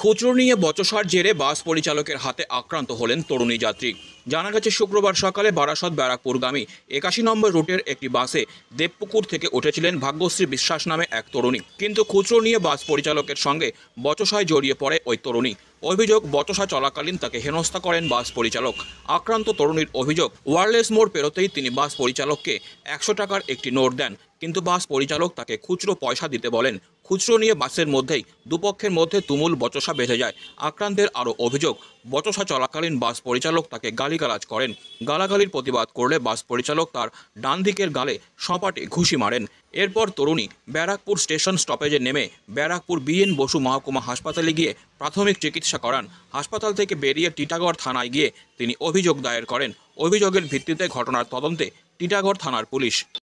খুচরো নিয়ে বচসার জেরে বাস পরিচালকের হাতে আক্রান্ত হলেন তরুণী যাত্রী। জানা গেছে শুক্রবার সকালে বারাসত ব্যারাকপুরগামী ৮১ নম্বর রুটের একটি বাসে দেবপুকুর থেকে উঠেছিলেন ভাগ্যশ্রী বিশ্বাস নামে এক তরুণী। কিন্তু খুচরো নিয়ে বাস পরিচালকের সঙ্গে বচসায় জড়িয়ে পড়ে ওই তরুণী। অভিযোগ, বচসা চলাকালীন তাকে হেনস্থা করেন বাস পরিচালক। আক্রান্ত তরুণীর অভিযোগ, ওয়্যারলেস মোড় পেরোতেই তিনি বাস পরিচালককে ১০০ টাকার একটি নোট দেন, কিন্তু বাস পরিচালক তাকে খুচরো পয়সা দিতে বলেন। খুচরো নিয়ে বাসের মধ্যেই দুপক্ষের মধ্যে তুমুল বচসা বেঁধে যায়। আক্রান্তের আরও অভিযোগ, বচসা চলাকালীন বাস পরিচালক তাকে গালিগালাজ করেন। গালাগালির প্রতিবাদ করলে বাস পরিচালক তার ডান দিকের গালে সপাটে ঘুষি মারেন। এরপর তরুণী ব্যারাকপুর স্টেশন স্টপেজে নেমে ব্যারাকপুর BN বসু মহকুমা হাসপাতালে গিয়ে প্রাথমিক চিকিৎসা করান। হাসপাতাল থেকে বেরিয়ে টিটাগড় থানায় গিয়ে তিনি অভিযোগ দায়ের করেন। অভিযোগের ভিত্তিতে ঘটনার তদন্তে টিটাগড় থানার পুলিশ।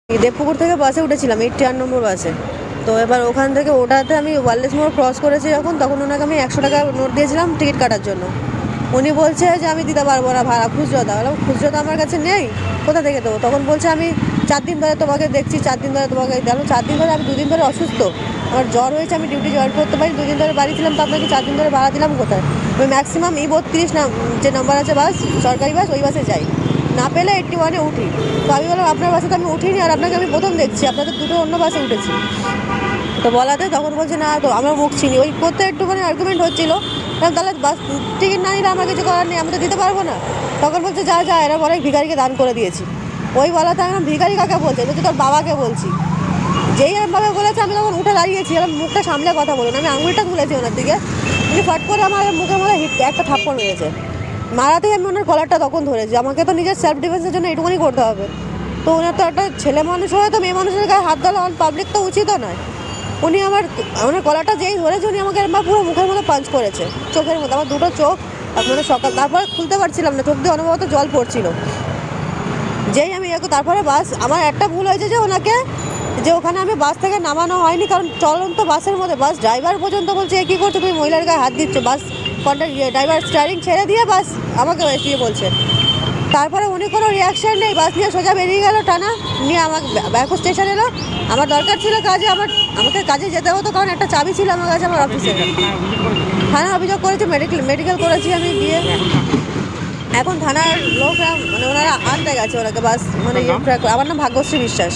দেবপুকুর থেকে বাসে উঠেছিলাম ৮৪ নম্বর বাসে। তো এবার ওখান থেকে ওটাতে আমি ওয়্যারলেস মোড় ক্রস করেছি তখন ওনাকে আমি ১০০ টাকা নোট দিয়েছিলাম টিকিট কাটার জন্য। উনি বলছে যে আমি দিতে পারবো না, ভাড়া খুচরো দাও। খুচরো তো আমার কাছে নেই, কোথা থেকে দেবো? তখন বলছে আমি ৪ দিন ধরে তোমাকে দেখছি, ৪ দিন ধরে তোমাকে দেখো। ৪ দিন ধরে আমি 2 দিন ধরে অসুস্থ, আমার জ্বর হয়েছে, আমি ডিউটি জয়েন করতে পারি, 2 দিন ধরে বাড়ি ছিলাম, তো আপনাকে 4 দিন ধরে ভাড়া দিলাম কোথায়? আমি ম্যাক্সিমাম E32 যে নাম্বার আছে বাস, সরকারি বাস, ওই বাসে যাই, না পেলে 81-এ উঠি। তো আমি বললাম আপনার বাসে তো আমি উঠিনি, আর আপনাকে আমি প্রথম দেখছি, আপনাদের দুটো অন্য বাসে উঠেছি। তো বলাতে তখন বলছে না, তো আমার মুখ চিনি, ওই করতে একটুখানি আর্গুমেন্ট হচ্ছিলো। তাহলে বাস টিকিট না নিলে আমার কিছু করার নেই, আমি তো দিতে পারবো না। তখন বলছে যা যা, এরা বলে ভিখারিকে দান করে দিয়েছি। ওই বলাতে আমি ভিখারি কাকে বলছে? বলছে তোর বাবাকে বলছি। যেই এমনভাবে বলেছে আমি তখন উঠে দাঁড়িয়েছি, এবার মুখটা সামলে কথা বলুন, আমি আঙুলটা তুলেছি ওনার দিকে, উনি ফট করে আমার মুখের মধ্যে একটা থাপ্পড় মেরেছে। মারাতেই আমি ওনার কলারটা তখন ধরেছি। আমাকে তো নিজের সেলফ ডিফেন্সের জন্য এটুকুনি করতে হবে। তো ওনার তো একটা ছেলে মানুষ হয়ে তো মেয়ে মানুষের গায়ে হাত দেওয়া পাবলিক তো উচিতও নয়। উনি ওনার গলাটা যেই ধরেছে, উনি আমাকে একবার পুরো মুখের মধ্যে পাঞ্চ করেছে, চোখের মধ্যে। আমার দুটো চোখ মানে সকাল, তারপরে খুলতে পারছিলাম না, চোখ দিয়ে অনবরত জল পড়ছিল। যেই আমি তারপরে বাস, আমার একটা ভুল হয়েছে যে ওনাকে, যে ওখানে আমি বাস থেকে নামানো হয়নি, কারণ চলন্ত বাসের মধ্যে বাস ড্রাইভার পর্যন্ত বলছে কী করছো তুমি, মহিলার গায়ে হাত দিচ্ছ। বাস ড্রাইভার স্টিয়ারিং ছেড়ে দিয়ে বাস আমাকে দিয়ে বলছে। তারপরে উনি কোনো রিয়াকশান নেই, বাস নিয়ে সোজা বেরিয়ে গেল টানা নিয়ে। আমাকে ব্যারাকপুর স্টেশন এলো, আমার দরকার ছিল কাজে, আমাকে কাজে যেতে হতো, কারণ একটা চাবি ছিল আমার কাছে আমার অফিসে। থানায় অভিযোগ করেছি, মেডিকেল করেছি আমি গিয়ে। এখন থানার লোকরা মানে ওনারা আনতে গেছে ওনাকে বাস, মানে আমার নাম ভাগ্যশ্রী বিশ্বাস।